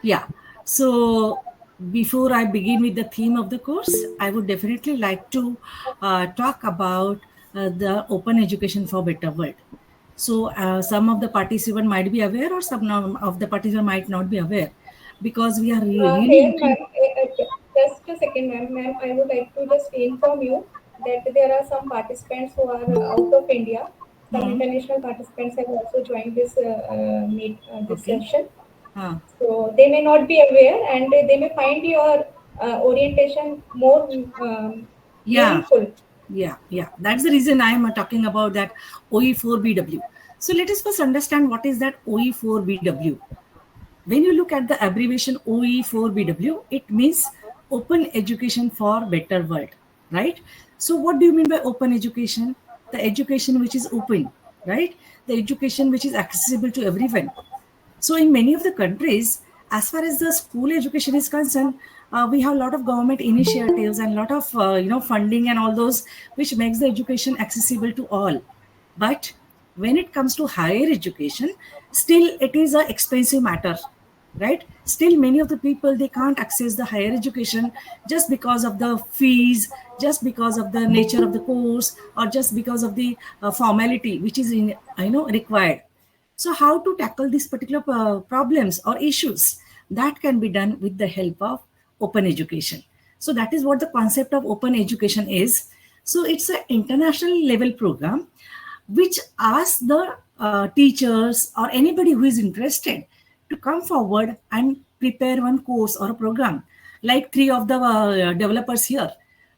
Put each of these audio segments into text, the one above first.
Yeah. So before I begin with the theme of the course, I would definitely like to talk about the open education for better world. So some of the participants might be aware, or some of the participants might not be aware, because we are really Here, looking. ma'am, just a second, ma'am. Ma'am, I would like to just inform you that there are some participants who are out of India. Some Hmm, international participants have also joined this this okay. session. Uh, So they may not be aware, and they may find your orientation more yeah. meaningful. Yeah. That's the reason I am talking about that OE4BW. So let us first understand what is that OE4BW. When you look at the abbreviation OE4BW, it means Open Education for Better World, right? So, what do you mean by open education? The education which is open, right? The education which is accessible to everyone. So, in many of the countries, as far as the school education is concerned, we have a lot of government initiatives and a lot of funding and all those, which makes the education accessible to all. But when it comes to higher education, still it is a expensive matter, right? Still many of the people, they can't access the higher education just because of the fees, just because of the nature of the course, or just because of the formality which is in required. So how to tackle these particular problems or issues? That can be done with the help of open education. So that is what the concept of open education is. So it's an international level program which asks the teachers or anybody who is interested to come forward and prepare one course or a program. Like three of the developers here,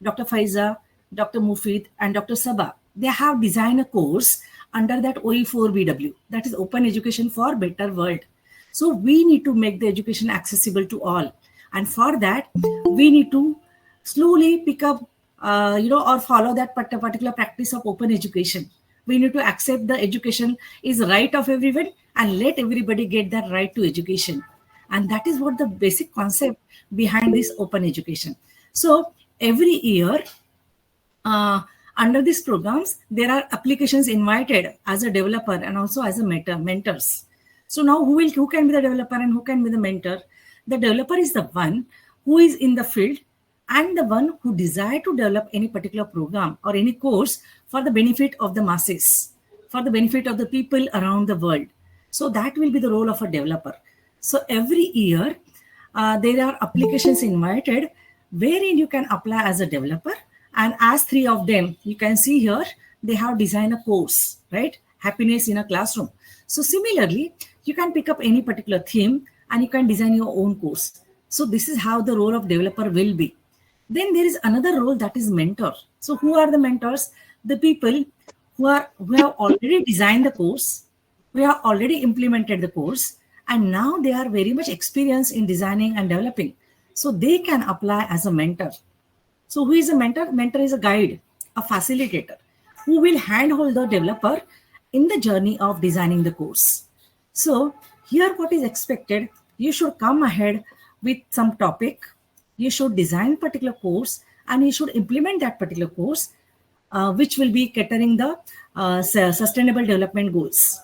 Dr. Faiza, Dr. Mufid, and Dr. Sabah, they have designed a course under that OE4BW, that is Open Education for Better World. So we need to make the education accessible to all. And for that, we need to slowly pick up, or follow that particular practice of open education. We need to accept the education is right of everyone and let everybody get that right to education. And that is what the basic concept behind this open education. So every year, uh, under these programs, there are applications invited as a developer and also as a mentors. So now who can be the developer and who can be the mentor? The developer is the one who is in the field and the one who desire to develop any particular program or any course for the benefit of the masses, for the benefit of the people around the world. So that will be the role of a developer. So every year, there are applications invited wherein you can apply as a developer. And as three of them, you can see here, they have designed a course, right? Happiness in a classroom. So similarly, you can pick up any particular theme and you can design your own course. So this is how the role of developer will be. Then there is another role, that is mentor. So who are the mentors? The people who have already designed the course, who have already implemented the course, and now they are very much experienced in designing and developing. So they can apply as a mentor. So who is a mentor? Mentor is a guide, a facilitator who will handhold the developer in the journey of designing the course. So here what is expected, you should come ahead with some topic, you should design particular course and you should implement that particular course, which will be catering the sustainable development goals.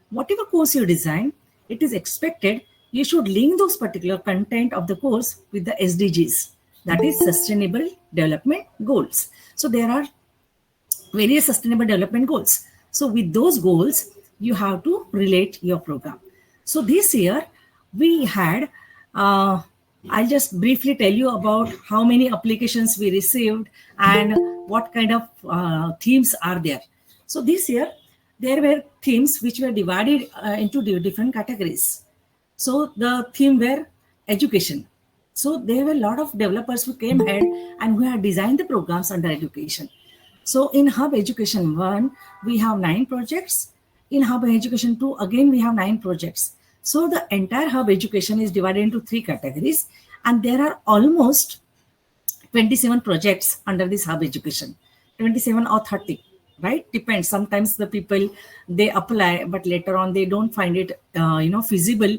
Whatever course you design, it is expected you should link those particular content of the course with the SDGs, that is Sustainable Development Goals. So there are various sustainable development goals. So with those goals, you have to relate your program. So this year we had, uh, I'll just briefly tell you about how many applications we received and what kind of themes are there. So this year there were themes which were divided into different categories. So the theme were education. So there were a lot of developers who came ahead and who had designed the programs under education. So in Hub Education 1, we have 9 projects. In Hub Education 2, again, we have 9 projects. So the entire Hub Education is divided into 3 categories, and there are almost 27 projects under this Hub Education, 27 or 30, right? Depends. Sometimes the people, they apply, but later on they don't find it, feasible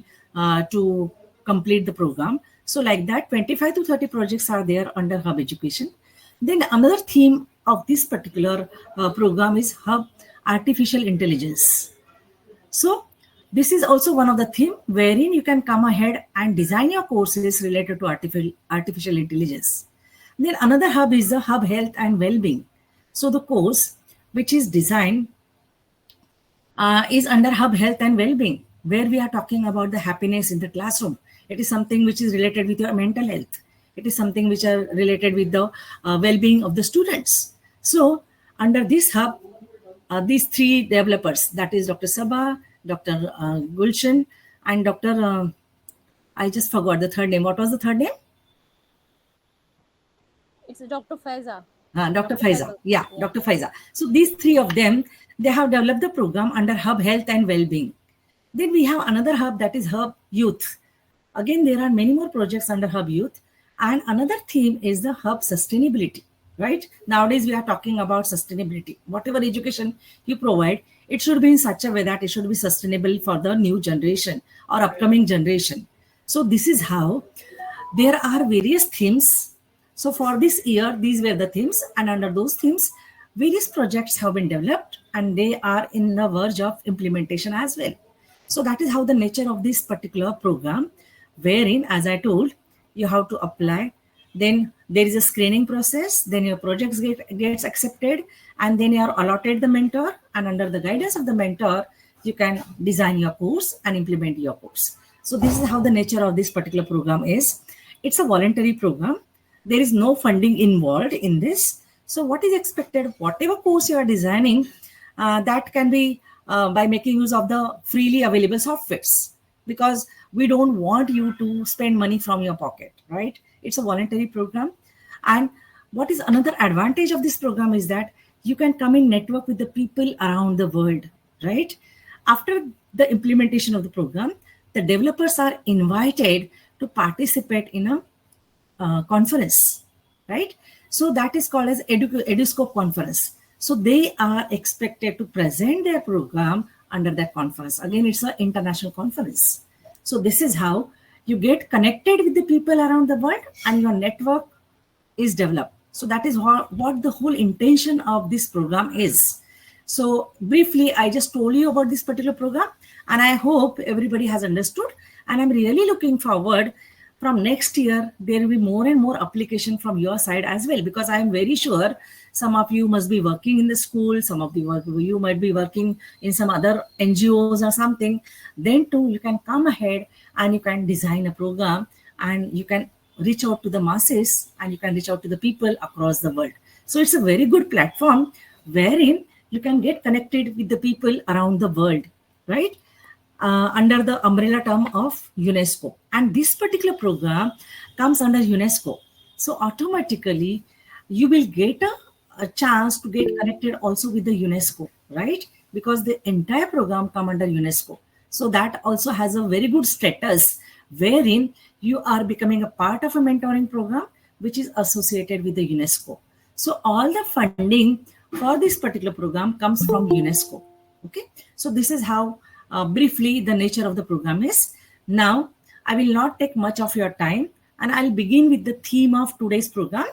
to complete the program. So like that, 25 to 30 projects are there under Hub Education. Then another theme of this particular program is Hub Artificial Intelligence. So This is also one of the theme wherein you can come ahead and design your courses related to artificial intelligence. Then another hub is the hub health and well-being. So the course which is designed is under hub health and well-being, where we are talking about the happiness in the classroom. It is something which is related with your mental health. It is something which are related with the well-being of the students. So under this hub, these three developers, that is Dr. Sabha, Dr. Gulshan, and Dr. I just forgot the third name. What was the third name? It's Dr. Faiza. Dr. Faiza. Yeah, Dr. Faiza. So these three of them, they have developed the program under Hub Health and Wellbeing. Then we have another hub, that is Hub Youth. Again, there are many more projects under Hub Youth. And another theme is the Hub Sustainability, right? Nowadays, we are talking about sustainability. Whatever education you provide, it should be in such a way that it should be sustainable for the new generation or upcoming generation. So this is how there are various themes. So for this year, these were the themes, and under those themes, various projects have been developed and they are in the verge of implementation as well. So that is how the nature of this particular program, wherein, as I told, you have to apply. Then there is a screening process. Then your projects gets accepted, and then you are allotted the mentor. And under the guidance of the mentor, you can design your course and implement your course. So this is how the nature of this particular program is. It's a voluntary program. There is no funding involved in this. So what is expected? Whatever course you are designing, that can be by making use of the freely available softwares, because we don't want you to spend money from your pocket, right? It's a voluntary program. And what is another advantage of this program is that you can come in network with the people around the world, right? After the implementation of the program, the developers are invited to participate in a conference, right? So that is called as EduScope conference. So they are expected to present their program under that conference. Again, it's an international conference. So this is how you get connected with the people around the world and your network is developed. So that is what the whole intention of this program is. So briefly, I just told you about this particular program, and I hope everybody has understood. And I'm really looking forward from next year, there will be more and more application from your side as well, because I am very sure some of you must be working in the school, some of you might be working in some other NGOs or something. Then too, you can come ahead and you can design a program and you can reach out to the masses and you can reach out to the people across the world. So it's a very good platform wherein you can get connected with the people around the world, right? Under the umbrella term of UNESCO. And this particular program comes under UNESCO. So automatically, you will get a chance to get connected also with the UNESCO, right? Because the entire program comes under UNESCO. So that also has a very good status wherein you are becoming a part of a mentoring program which is associated with the UNESCO. So all the funding for this particular program comes from UNESCO. Okay. So this is how briefly the nature of the program is. Now, I will not take much of your time and I'll begin with the theme of today's program.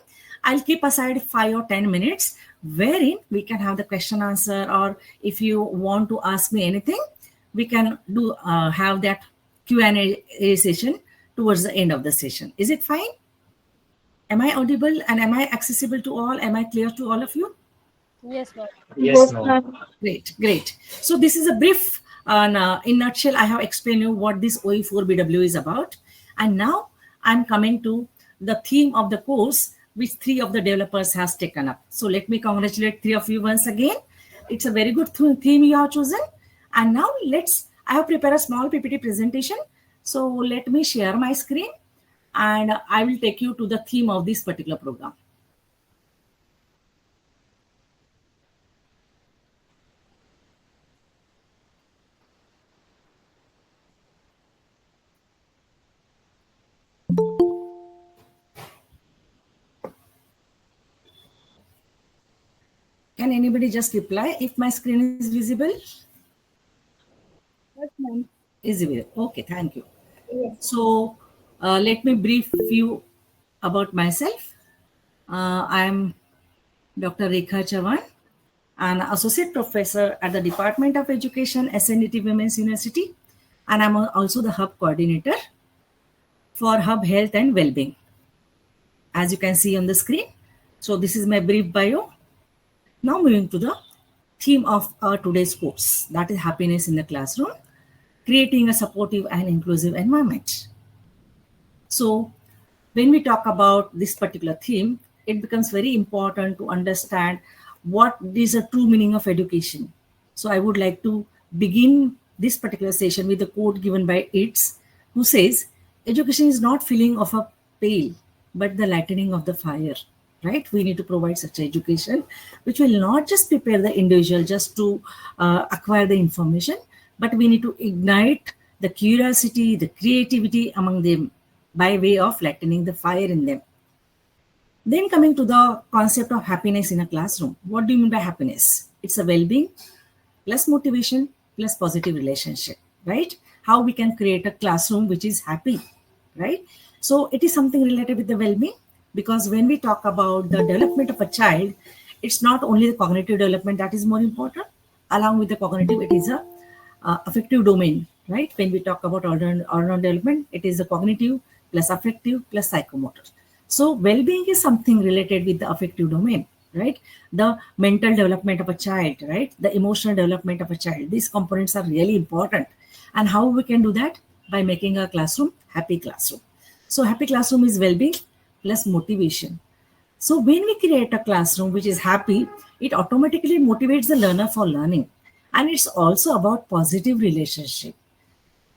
I'll keep aside 5 or 10 minutes wherein we can have the question answer, or if you want to ask me anything, we can do have that Q&A session towards the end of the session. Is it fine? Am I audible and am I accessible to all? Am I clear to all of you? Yes, ma'am. Yes, ma'am. Great. So this is a brief, in a nutshell, I have explained you what this OE4BW is about. And now I'm coming to the theme of the course, which 3 of the developers has taken up. So let me congratulate 3 of you once again. It's a very good theme you have chosen. And now I have prepared a small PPT presentation. So let me share my screen and I will take you to the theme of this particular program. Can anybody just reply if my screen is visible? Yes, ma'am. Is visible. Okay, thank you. Yes. So let me brief you about myself. I am Dr. Rekha Chavan, an associate professor at the Department of Education, SNDT Women's University, and I'm also the hub coordinator for Hub Health and Wellbeing, as you can see on the screen. So this is my brief bio. Now moving to the theme of our today's course, that is happiness in the classroom, creating a supportive and inclusive environment. So when we talk about this particular theme, it becomes very important to understand what is a true meaning of education. So I would like to begin this particular session with a quote given by Yeats, who says, education is not filling of a pail, but the lightening of the fire, right? We need to provide such education, which will not just prepare the individual just to acquire the information, but we need to ignite the curiosity, the creativity among them by way of lightening the fire in them. Then coming to the concept of happiness in a classroom. What do you mean by happiness? It's a well-being plus motivation plus positive relationship, right? How we can create a classroom which is happy, right? So it is something related with the well-being, because when we talk about the development of a child, it's not only the cognitive development that is more important. Along with the cognitive, it is a affective domain, right? When we talk about all-round development, it is the cognitive plus affective plus psychomotor. So well-being is something related with the affective domain, right? The mental development of a child, right? The emotional development of a child. These components are really important. And how we can do that? By making a classroom happy classroom. So happy classroom is well-being plus motivation. So when we create a classroom which is happy, it automatically motivates the learner for learning. And it's also about positive relationship.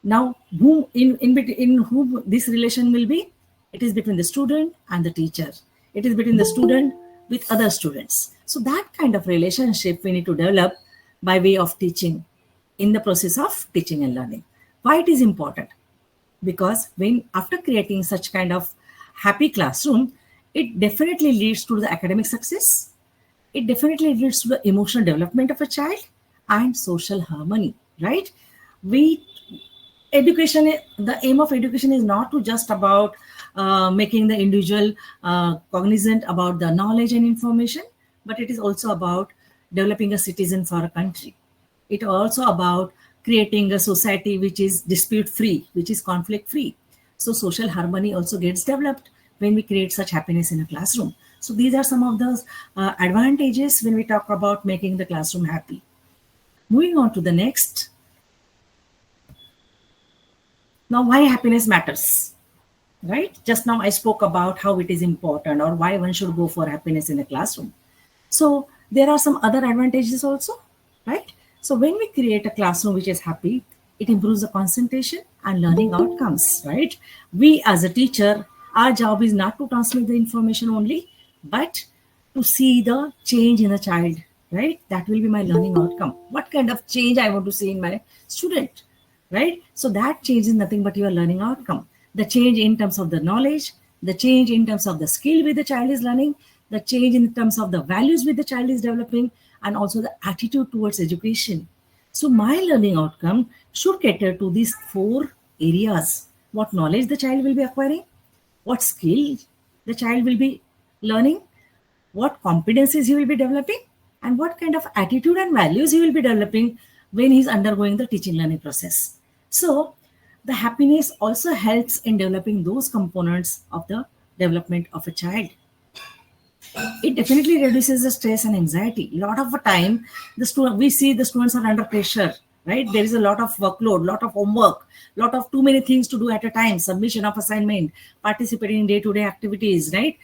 Now, whom in whom this relation will be? It is between the student and the teacher. It is between the student with other students. So that kind of relationship we need to develop by way of teaching, in the process of teaching and learning. Why it is important? Because when after creating such kind of happy classroom, it definitely leads to the academic success. It definitely leads to the emotional development of a child and social harmony, right? The aim of education is not to just about making the individual cognizant about the knowledge and information, but it is also about developing a citizen for a country. It also about creating a society which is dispute free, which is conflict free. So social harmony also gets developed when we create such happiness in a classroom. So these are some of the advantages when we talk about making the classroom happy. Moving on to the next. Now, why happiness matters, right? Just now I spoke about how it is important or why one should go for happiness in a classroom. So there are some other advantages also, right? So when we create a classroom which is happy, it improves the concentration and learning outcomes, right? We as a teacher, our job is not to transmit the information only, but to see the change in the child, right? That will be my learning outcome. What kind of change I want to see in my student, right? So that change is nothing but your learning outcome. The change in terms of the knowledge, the change in terms of the skill which the child is learning, the change in terms of the values which the child is developing, and also the attitude towards education. So my learning outcome should cater to these 4 areas. What knowledge the child will be acquiring, what skill the child will be learning, what competencies he will be developing, and what kind of attitude and values he will be developing when he's undergoing the teaching learning process. So the happiness also helps in developing those components of the development of a child. It definitely reduces the stress and anxiety. A lot of the time, we see the students are under pressure, right? There is a lot of workload, lot of homework, lot of too many things to do at a time, submission of assignment, participating in day-to-day activities, right?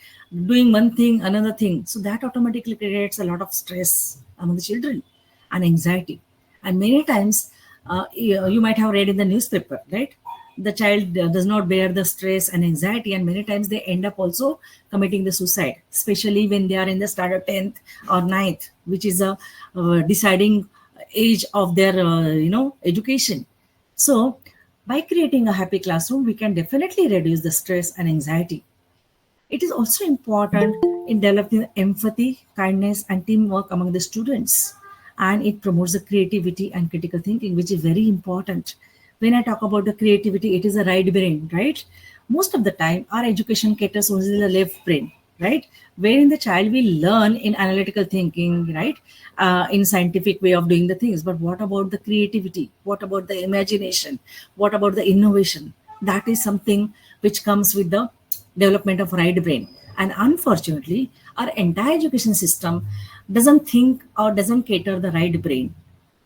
Doing one thing, another thing. So that automatically creates a lot of stress among the children and anxiety. And many times, you might have read in the newspaper, right? The child does not bear the stress and anxiety, and many times they end up also committing the suicide, especially when they are in the standard 10th or 9th, which is a deciding age of their education. So by creating a happy classroom, we can definitely reduce the stress and anxiety. It is also important in developing empathy, kindness, and teamwork among the students, and it promotes the creativity and critical thinking, which is very important. When I talk about the creativity, it is a right brain, right? Most of the time, our education caters only the left brain, right? Wherein the child will learn in analytical thinking, right? In scientific way of doing the things. But what about the creativity? What about the imagination? What about the innovation? That is something which comes with the development of right brain. And unfortunately, our entire education system doesn't think or doesn't cater the right brain.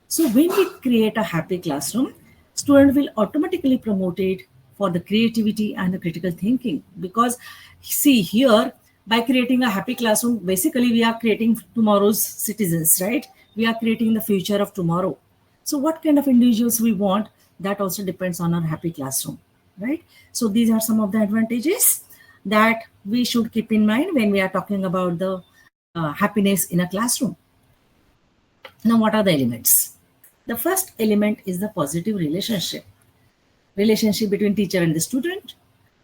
So when we create a happy classroom, student will automatically promote it for the creativity and the critical thinking. Because see here, by creating a happy classroom, basically we are creating tomorrow's citizens, right? We are creating the future of tomorrow. So what kind of individuals we want, that also depends on our happy classroom, right? So these are some of the advantages that we should keep in mind when we are talking about the happiness in a classroom. Now, what are the elements? The first element is the positive relationship between teacher and the student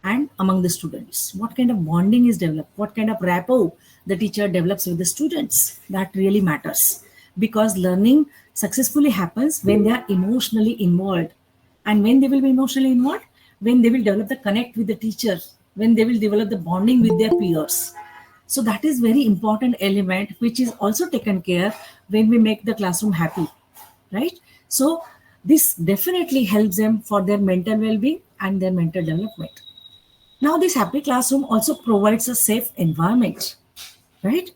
and among the students. What kind of bonding is developed? What kind of rapport the teacher develops with the students? That really matters, because learning successfully happens when they are emotionally involved. And when they will be emotionally involved, when they will develop the connect with the teacher, when they will develop the bonding with their peers. So that is very important element, which is also taken care when we make the classroom happy, right? So this definitely helps them for their mental well-being and their mental development. Now, this happy classroom also provides a safe environment, right?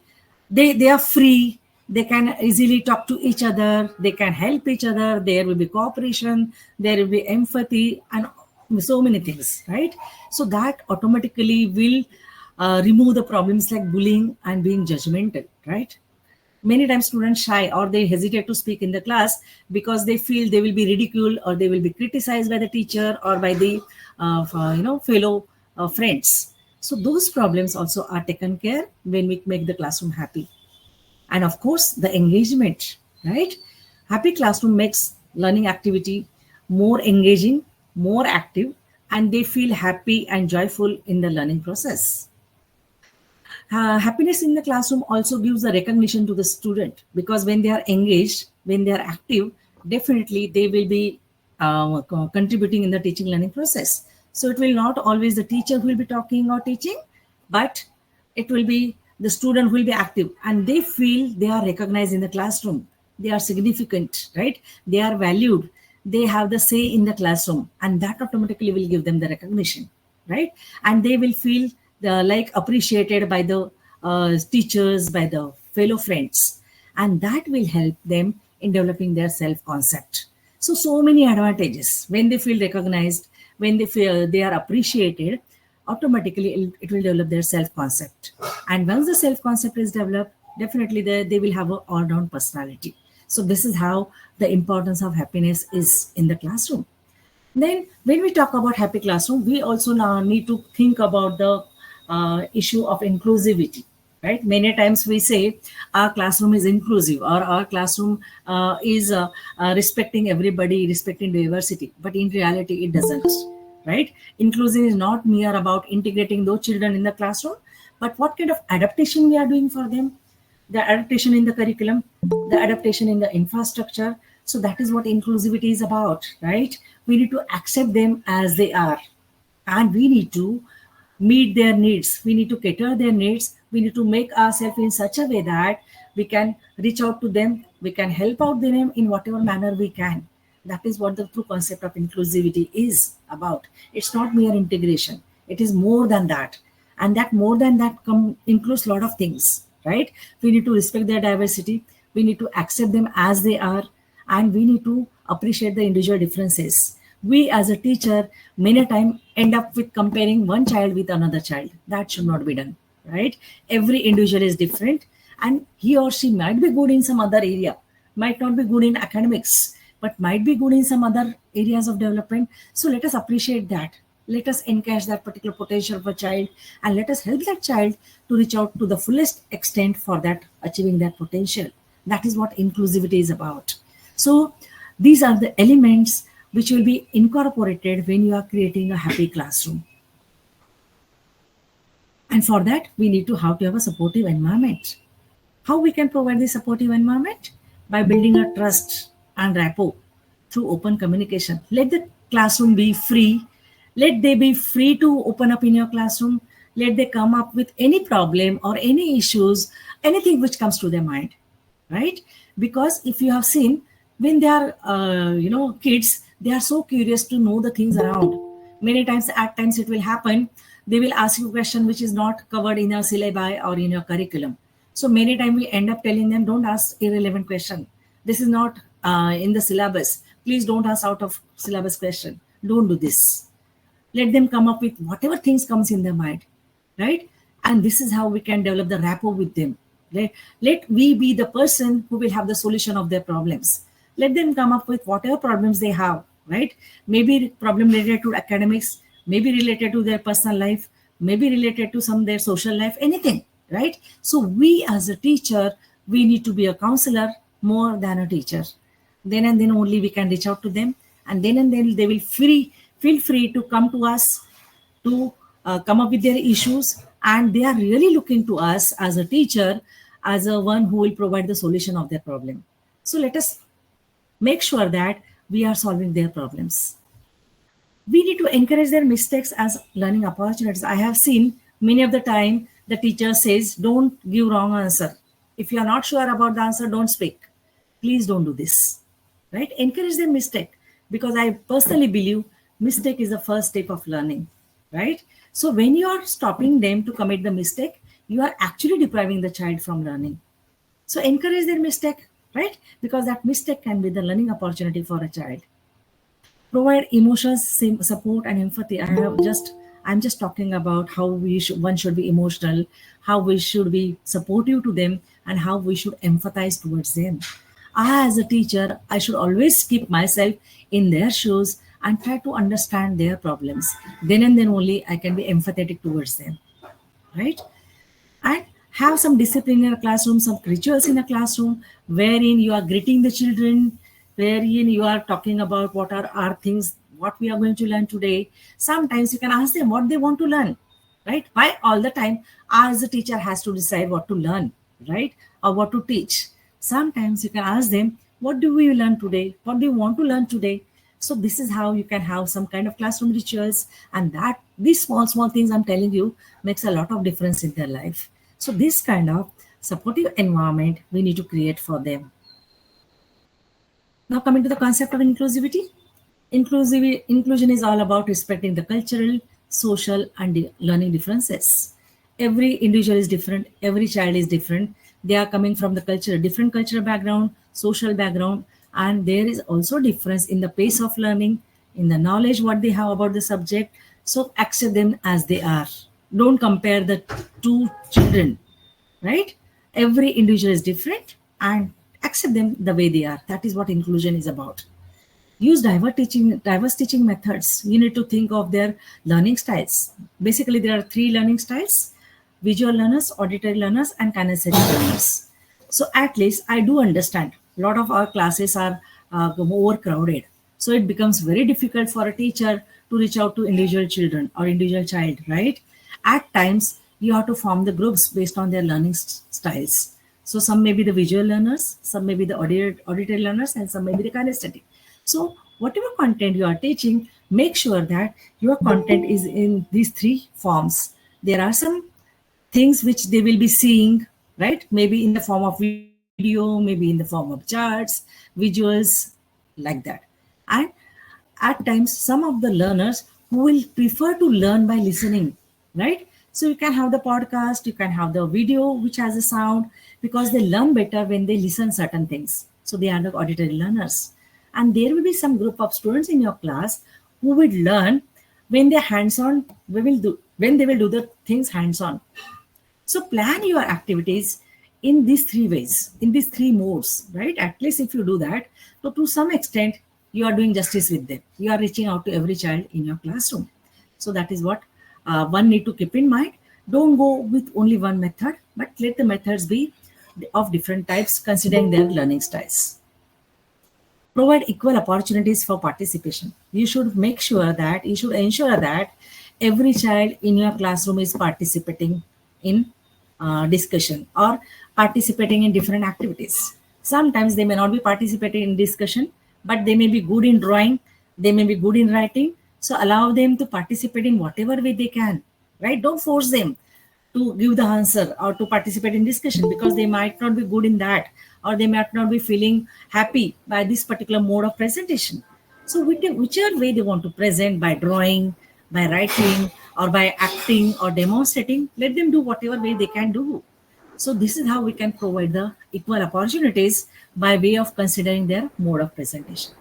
They are free. They can easily talk to each other. They can help each other. There will be cooperation. There will be empathy and so many things, right? So that automatically will remove the problems like bullying and being judgmental, right? Many times students shy or they hesitate to speak in the class because they feel they will be ridiculed or they will be criticized by the teacher or by the fellow friends. So those problems also are taken care when we make the classroom happy. And of course, the engagement, right? Happy classroom makes learning activity more engaging, more active, and they feel happy and joyful in the learning process. Happiness in the classroom also gives a recognition to the student, because when they are engaged, when they are active, definitely they will be contributing in the teaching learning process. So it will not always the teacher who will be talking or teaching, but it will be the student who will be active, and they feel they are recognized in the classroom. They are significant, right? They are valued. They have the say in the classroom, and that automatically will give them the recognition, right? And they will feel like appreciated by the teachers, by the fellow friends, and that will help them in developing their self-concept. So many advantages. When they feel recognized, when they feel they are appreciated, automatically it will develop their self-concept. And once the self-concept is developed, definitely they will have an all-round personality. So this is how the importance of happiness is in the classroom. Then when we talk about happy classroom, we also now need to think about the issue of inclusivity, right? Many times we say our classroom is inclusive, or our classroom is respecting everybody, respecting diversity. But in reality, it doesn't, right? Inclusion is not mere about integrating those children in the classroom, but what kind of adaptation we are doing for them, the adaptation in the curriculum, the adaptation in the infrastructure. So that is what inclusivity is about, right? We need to accept them as they are, and we need to meet their needs. We need to cater their needs. We need to make ourselves in such a way that we can reach out to them. We can help out them in whatever manner we can. That is what the true concept of inclusivity is about. It's not mere integration. It is more than that. And that more than that includes a lot of things, right? We need to respect their diversity. We need to accept them as they are. And we need to appreciate the individual differences. We as a teacher many times end up with comparing one child with another child. That should not be done, right? Every individual is different, and he or she might be good in some other area, might not be good in academics, but might be good in some other areas of development. So let us appreciate that. Let us encash that particular potential of a child, and let us help that child to reach out to the fullest extent for that achieving that potential. That is what inclusivity is about. So these are the elements which will be incorporated when you are creating a happy classroom. And for that, we need to have a supportive environment. How we can provide this supportive environment? By building a trust and rapport through open communication. Let the classroom be free. Let they be free to open up in your classroom. Let them come up with any problem or any issues, anything which comes to their mind, right? Because if you have seen, when they are kids, they are so curious to know the things around. Many times, at times it will happen, they will ask you a question which is not covered in your syllabi or in your curriculum. So many times we end up telling them, don't ask irrelevant question. This is not in the syllabus. Please don't ask out of syllabus question. Don't do this. Let them come up with whatever things comes in their mind, right? And this is how we can develop the rapport with them. Let we be the person who will have the solution of their problems. Let them come up with whatever problems they have, right? Maybe problem related to academics, maybe related to their personal life, maybe related to some their social life, anything, right? So we as a teacher, we need to be a counselor more than a teacher. Then and then only we can reach out to them, and then they will feel free to come to us to come up with their issues, and they are really looking to us as a teacher, as a one who will provide the solution of their problem. So let us make sure that we are solving their problems. We need to encourage their mistakes as learning opportunities. I have seen many of the time the teacher says, don't give wrong answer. If you are not sure about the answer, don't speak. Please don't do this, right? Encourage their mistake, because I personally believe mistake is the first step of learning, right? So when you are stopping them to commit the mistake, you are actually depriving the child from learning. So encourage their mistake, right? Because that mistake can be the learning opportunity for a child. Provide emotional support and empathy. I'm just talking about how one should be emotional, how we should be supportive to them, and how we should empathize towards them. I, as a teacher, I should always keep myself in their shoes and try to understand their problems. Then and then only I can be empathetic towards them, right? And have some discipline in a classroom, some rituals in a classroom, wherein you are greeting the children, wherein you are talking about what are our things, what we are going to learn today. Sometimes you can ask them what they want to learn, right? Why all the time I, as a teacher, has to decide what to learn, right? Or what to teach. Sometimes you can ask them, what do we learn today? What do you want to learn today? So this is how you can have some kind of classroom rituals, and that these small things I'm telling you makes a lot of difference in their life. So this kind of supportive environment we need to create for them. Now coming to the concept of inclusivity. Inclusion is all about respecting the cultural, social, and learning differences. Every individual is different. Every child is different. They are coming from different cultural background, social background, and there is also difference in the pace of learning, in the knowledge what they have about the subject. So accept them as they are. Don't compare the two children, right? Every individual is different, and accept them the way they are. That is what inclusion is about. Use diverse teaching methods. You need to think of their learning styles. Basically, there are 3 learning styles: visual learners, auditory learners, and kinesthetic learners. So at least I do understand a lot of our classes are overcrowded. So it becomes very difficult for a teacher to reach out to individual children or individual child, right? At times, you have to form the groups based on their learning styles. So some may be the visual learners, some may be the auditory learners, and some may be the kinesthetic. So whatever content you are teaching, make sure that your content is in these 3 forms. There are some things which they will be seeing, right? Maybe in the form of video, maybe in the form of charts, visuals, like that. And at times, some of the learners who will prefer to learn by listening, right? So you can have the podcast, you can have the video which has a sound, because they learn better when they listen certain things. So they are the auditory learners. And there will be some group of students in your class who will learn when they're hands-on, when they will do the things hands-on. So plan your activities in these 3 ways, in these 3 modes, right? At least if you do that, so to some extent, you are doing justice with them. You are reaching out to every child in your classroom. So that is what one need to keep in mind. Don't go with only one method, but let the methods be of different types, considering their learning styles. Provide equal opportunities for participation. You should ensure that every child in your classroom is participating in discussion or participating in different activities. Sometimes they may not be participating in discussion, but they may be good in drawing, they may be good in writing. So allow them to participate in whatever way they can, right? Don't force them to give the answer or to participate in discussion, because they might not be good in that, or they might not be feeling happy by this particular mode of presentation. So whichever way they want to present, by drawing, by writing, or by acting or demonstrating, let them do whatever way they can do. So this is how we can provide the equal opportunities by way of considering their mode of presentation,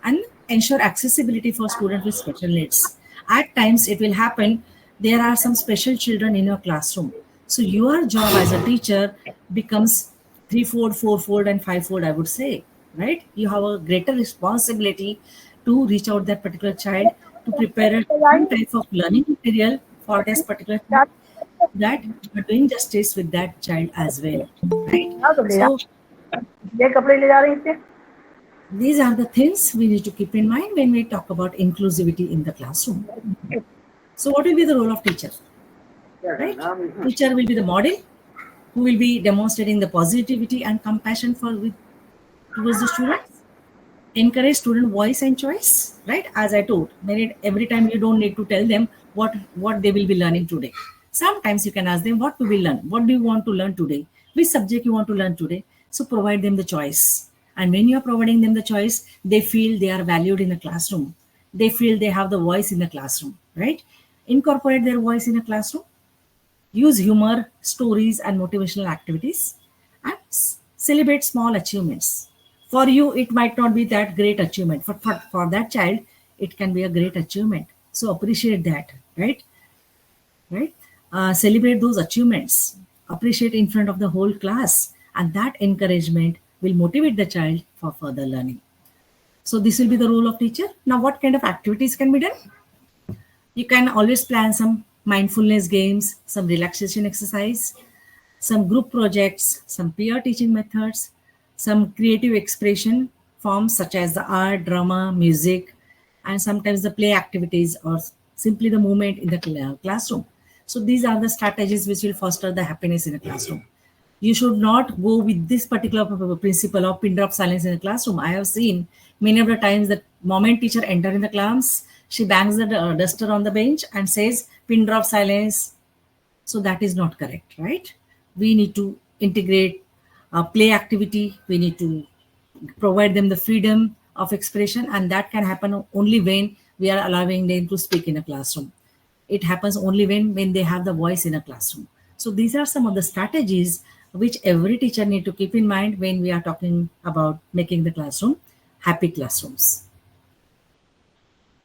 and ensure accessibility for students with special needs. At times, it will happen there are some special children in your classroom. So your job as a teacher becomes threefold, fourfold, and fivefold, I would say, right? You have a greater responsibility to reach out that particular child, to prepare some type of learning material for this particular child, that you are doing justice with that child as well, right? So ये कपड़े ले जा रही थी these are the things we need to keep in mind when we talk about inclusivity in the classroom. So what will be the role of teacher? Right? Teacher will be the model who will be demonstrating the positivity and compassion towards the students. Encourage student voice and choice, right? As I told, every time you don't need to tell them what they will be learning today. Sometimes you can ask them, what do we learn? What do you want to learn today? Which subject you want to learn today? So provide them the choice. And when you're providing them the choice, they feel they are valued in the classroom. They feel they have the voice in the classroom, right? Incorporate their voice in a classroom. Use humor, stories, and motivational activities, and celebrate small achievements. For you, it might not be that great achievement. For that child, it can be a great achievement. So appreciate that, right? Right? Celebrate those achievements. Appreciate in front of the whole class, and that encouragement will motivate the child for further learning. So this will be the role of teacher. Now, what kind of activities can be done? You can always plan some mindfulness games, some relaxation exercise, some group projects, some peer teaching methods, some creative expression forms such as the art, drama, music, and sometimes the play activities, or simply the movement in the classroom. So these are the strategies which will foster the happiness in the classroom. You should not go with this particular principle of pin drop silence in the classroom. I have seen many of the times that moment teacher enter in the class, she bangs the duster on the bench and says pin drop silence. So that is not correct, right? We need to integrate play activity. We need to provide them the freedom of expression, and that can happen only when we are allowing them to speak in a classroom. It happens only when they have the voice in a classroom. So these are some of the strategies which every teacher need to keep in mind when we are talking about making the classroom happy classrooms.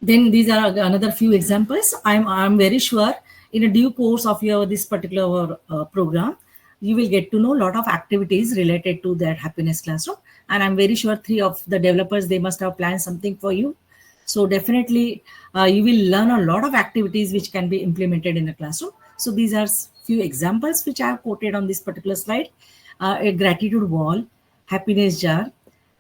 Then these are another few examples. I'm very sure in a due course of your this particular program, you will get to know a lot of activities related to that happiness classroom. And I'm very sure 3 of the developers, they must have planned something for you. So definitely you will learn a lot of activities which can be implemented in the classroom. So these are few examples which I have quoted on this particular slide. A gratitude wall, happiness jar,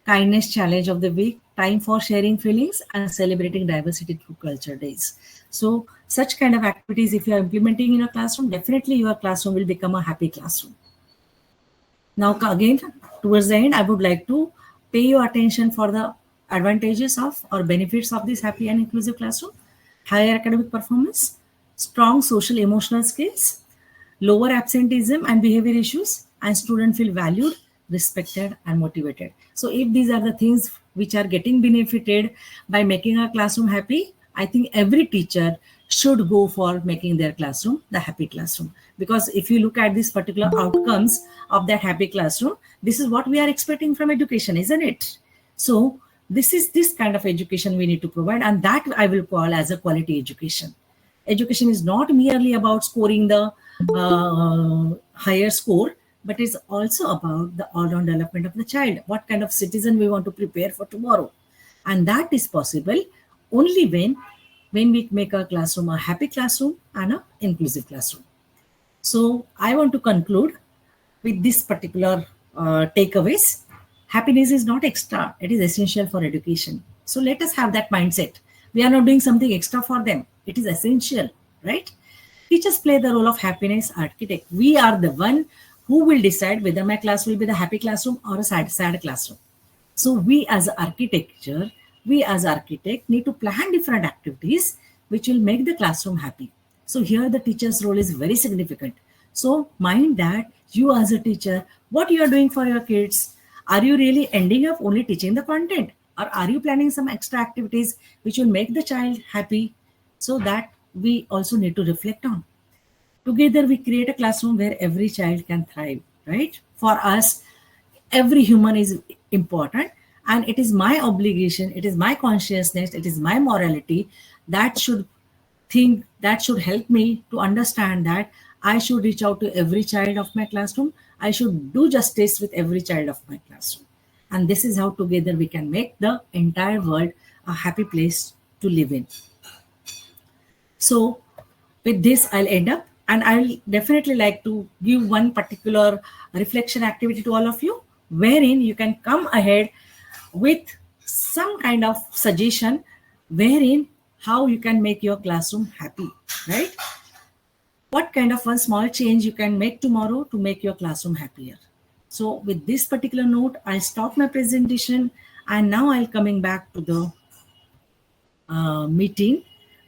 kindness challenge of the week, time for sharing feelings, and celebrating diversity through culture days. So such kind of activities, if you are implementing in a classroom, definitely your classroom will become a happy classroom. Now again, towards the end, I would like to pay your attention for the advantages of or benefits of this happy and inclusive classroom. Higher academic performance, strong social emotional skills, lower absenteeism and behavior issues, and students feel valued, respected, and motivated. So if these are the things which are getting benefited by making our classroom happy, I think every teacher should go for making their classroom the happy classroom. Because if you look at these particular outcomes of that happy classroom, this is what we are expecting from education, isn't it? So this is this kind of education we need to provide, and that I will call as a quality education. Education is not merely about scoring the higher score, but it's also about the all-round development of the child. What kind of citizen we want to prepare for tomorrow. And that is possible only when we make our classroom a happy classroom and an inclusive classroom. So I want to conclude with this particular takeaways. Happiness is not extra, it is essential for education. So let us have that mindset. We are not doing something extra for them. It is essential, right? Teachers play the role of happiness architect. We are the one who will decide whether my class will be the happy classroom or a sad classroom. So we as architect need to plan different activities which will make the classroom happy. So here the teacher's role is very significant. So mind that you as a teacher, what you are doing for your kids, are you really ending up only teaching the content, or are you planning some extra activities which will make the child happy? So that we also need to reflect on. Together we create a classroom where every child can thrive, right? For us, every human is important, and it is my obligation, it is my consciousness, it is my morality that should think, that should help me to understand that I should reach out to every child of my classroom. I should do justice with every child of my classroom. And this is how together we can make the entire world a happy place to live in. So with this, I'll end up, and I'll definitely like to give one particular reflection activity to all of you, wherein you can come ahead with some kind of suggestion, wherein how you can make your classroom happy, right? What kind of one small change you can make tomorrow to make your classroom happier. So with this particular note, I'll stop my presentation, and now I'll coming back to the meeting.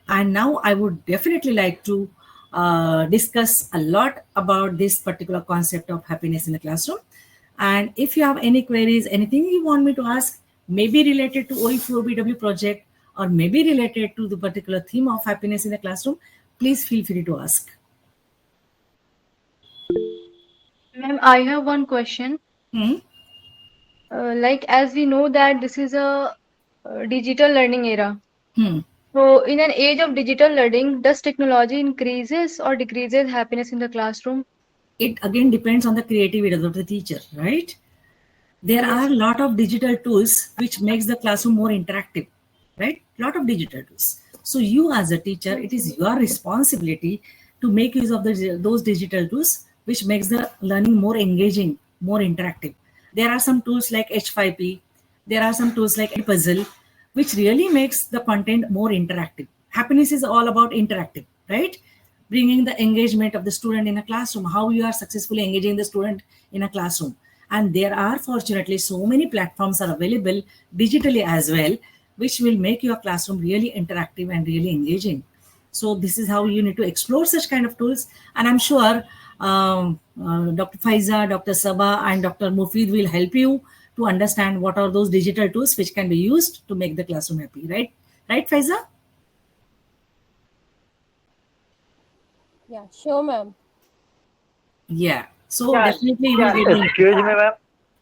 And now I would definitely like to discuss a lot about this particular concept of happiness in the classroom. And if you have any queries, anything you want me to ask, maybe related to OE4BW project, or maybe related to the particular theme of happiness in the classroom, please feel free to ask. Ma'am, I have one question. Like, as we know that this is a digital learning era. So in an age of digital learning, does technology increases or decreases happiness in the classroom? It again depends on the creativity of the teacher, right? There are a lot of digital tools which makes the classroom more interactive, right? Lot of digital tools. So you as a teacher, it is your responsibility to make use of those digital tools which makes the learning more engaging, more interactive. There are some tools like H5P, there are some tools like Edpuzzle, which really makes the content more interactive. Happiness is all about interactive, right? Bringing the engagement of the student in a classroom, how you are successfully engaging the student in a classroom. And there are fortunately so many platforms are available digitally as well, which will make your classroom really interactive and really engaging. So this is how you need to explore such kind of tools. And I'm sure Dr. Faiza, Dr. Sabah, and Dr. Mufid will help you to understand what are those digital tools which can be used to make the classroom happy, right? Right, Faiza? Yeah, sure, ma'am. Yeah. So definitely you will get the... Excuse me, ma'am.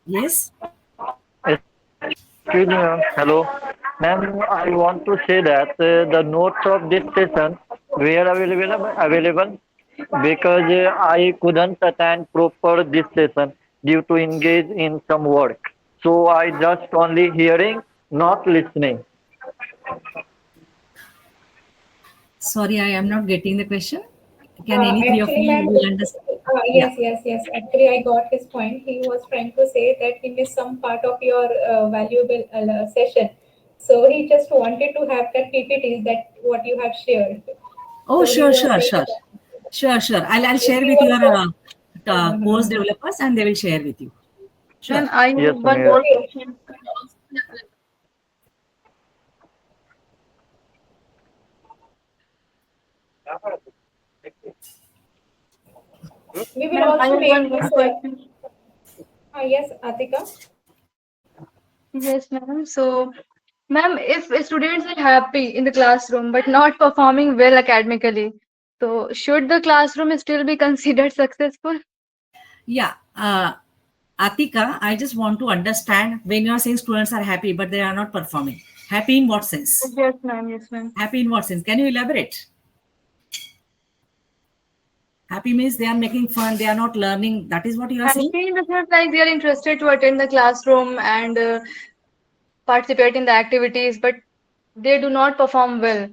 Yes? Excuse me, ma'am. Hello. Ma'am, I want to say that the notes of this session were available because I couldn't attend proper this session due to engage in some work. So I just only hearing, not listening. Sorry, I am not getting the question. Can any three of Actually, you ma'am, will understand? yes. Actually, I got his point. He was trying to say that he missed some part of your valuable session. So he just wanted to have that PPTs that what you have shared. Oh, So he sure. was saying Sure. I'll share with your course developers, and they will share with you. Sure. Ma'am, I Yes, have one ma'am. more question. we will Ma'am, I also have make one more this. question. Yes, Atika. Yes, ma'am. So, ma'am, if students are happy in the classroom but not performing well academically, so should the classroom still be considered successful? Yeah. Atika, I just want to understand when you are saying students are happy, but they are not performing. Happy in what sense? Yes, ma'am. Yes, ma'am. Happy in what sense? Can you elaborate? Happy means they are making fun, they are not learning. That is what you are saying? Happy in the sense like they are interested to attend the classroom and participate in the activities, but they do not perform well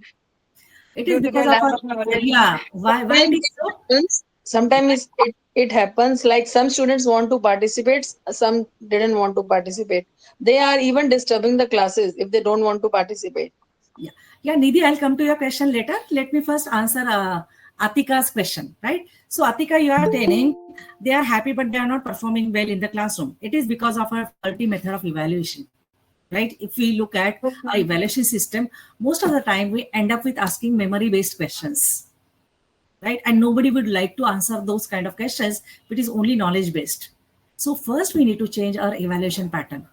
It due is to their because of lack our, of knowledge. yeah. Why it is so? Sometimes it happens like some students want to participate, some didn't want to participate. They are even disturbing the classes if they don't want to participate. Yeah, Nidhi, I'll come to your question later. Let me first answer Atika's question, right? So Atika, you are telling they are happy, but they are not performing well in the classroom. It is because of our faulty method of evaluation, right? If we look at our evaluation system, most of the time we end up with asking memory-based questions, right? And nobody would like to answer those kind of questions, which is only knowledge based. So first we need to change our evaluation pattern,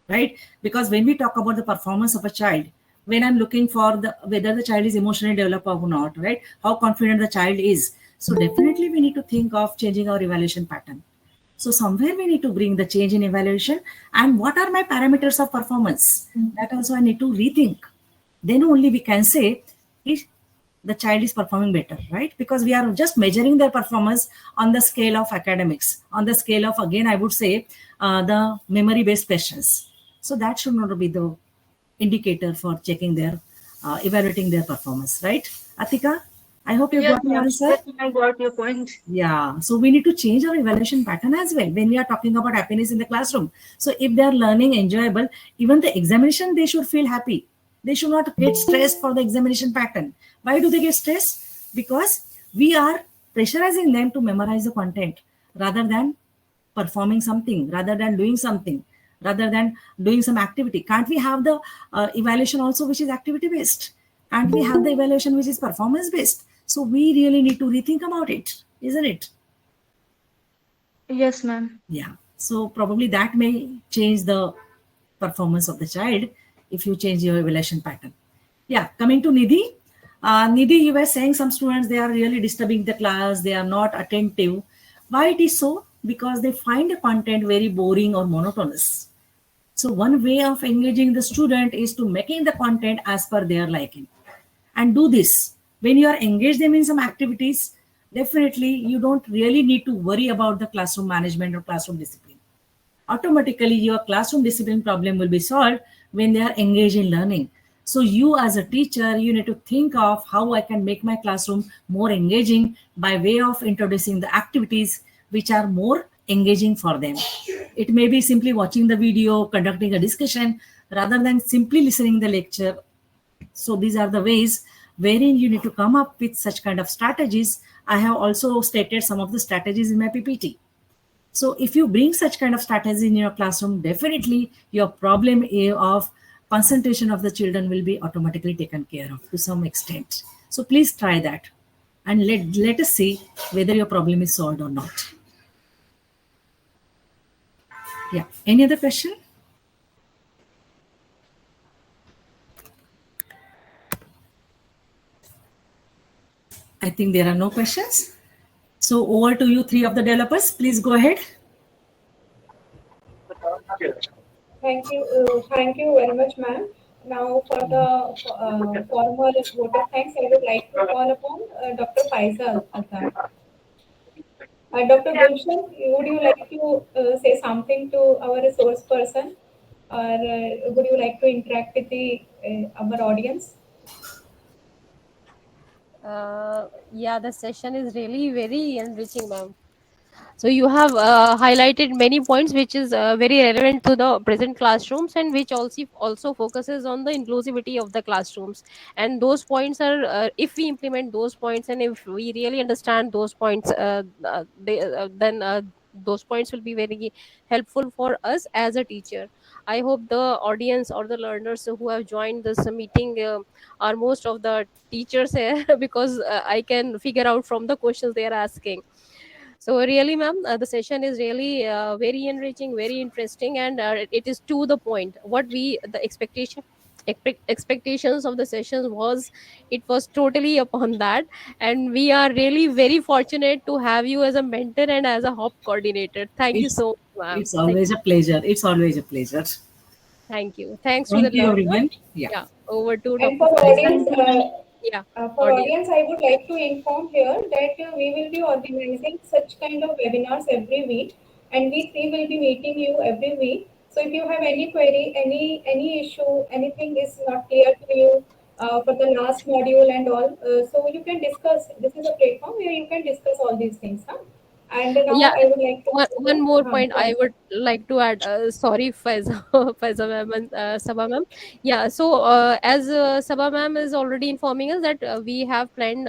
right? Because when we talk about the performance of a child, when I'm looking for the whether the child is emotionally developed or not, right? How confident the child is. So definitely we need to think of changing our evaluation pattern. So somewhere we need to bring the change in evaluation, and what are my parameters of performance? That also I need to rethink. Then only we can say if the child is performing better, right? Because we are just measuring their performance on the scale of academics, on the scale of, again, I would say the memory based questions. So that should not be the indicator for checking their, evaluating their performance, right? Atika, I hope you Yes, got the ma'am. answer. Yes, I got your point. Yeah, so we need to change our evaluation pattern as well when we are talking about happiness in the classroom. So if they are learning enjoyable, even the examination, they should feel happy. They should not get stressed for the examination pattern. Why do they get stressed? Because we are pressurizing them to memorize the content rather than performing something, rather than doing something, rather than doing some activity. Can't we have the evaluation also which is activity based? Can't we have the evaluation which is performance based? So we really need to rethink about it, isn't it? Yes, ma'am. Yeah. So probably that may change the performance of the child if you change your evaluation pattern. Yeah. Coming to Nidhi. Nidhi, you were saying some students, they are really disturbing the class. They are not attentive. Why it is so? Because they find the content very boring or monotonous. So one way of engaging the student is to making the content as per their liking. And do this when you are engaged them in some activities. Definitely, you don't really need to worry about the classroom management or classroom discipline. Automatically, your classroom discipline problem will be solved when they are engaged in learning. So you as a teacher, you need to think of how I can make my classroom more engaging by way of introducing the activities which are more engaging for them. It may be simply watching the video, conducting a discussion, rather than simply listening the lecture. So these are the ways wherein you need to come up with such kind of strategies. I have also stated some of the strategies in my PPT. So if you bring such kind of strategies in your classroom, definitely your problem of concentration of the children will be automatically taken care of to some extent. So please try that, and let us see whether your problem is solved or not. Yeah. Any other question? I think there are no questions. So over to you, three of the developers. Please go ahead. Thank you very much, ma'am. Now, for the formal vote of thanks, I would like to call upon Dr. Faisal Azhar. Dr. Gulshan, would you like to say something to our resource person, or would you like to interact with our audience? Yeah, the session is really very enriching, ma'am. So you have highlighted many points which is very relevant to the present classrooms, and which also focuses on the inclusivity of the classrooms. And those points are, if we implement those points and if we really understand those points, then those points will be very helpful for us as a teacher. I hope the audience or the learners who have joined this meeting are most of the teachers here because I can figure out from the questions they are asking. So really, ma'am, the session is really very enriching, very interesting, and it is to the point. What we the expectations of the sessions was, it was totally upon that, and we are really very fortunate to have you as a mentor and as a hop coordinator. Thank you It's so much, ma'am. it's always a pleasure. It's always a pleasure. Thank you. Thanks to the Thank you, learner. everyone. Yeah. Yeah, over to And Dr. for Faisal. audience, Yeah, for audience. audience, I would like to inform here that we will be organizing such kind of webinars every week, and we three will be meeting you every week. So if you have any query, any issue, anything is not clear to you for the last module and all, so you can discuss. This is a platform where you can discuss all these things. Huh? And now Yeah, I would like one more point I to. would like to add. Sorry, Faiza, Faiza ma'am and Sabha ma'am. Yeah, so as Sabha ma'am is already informing us that we have planned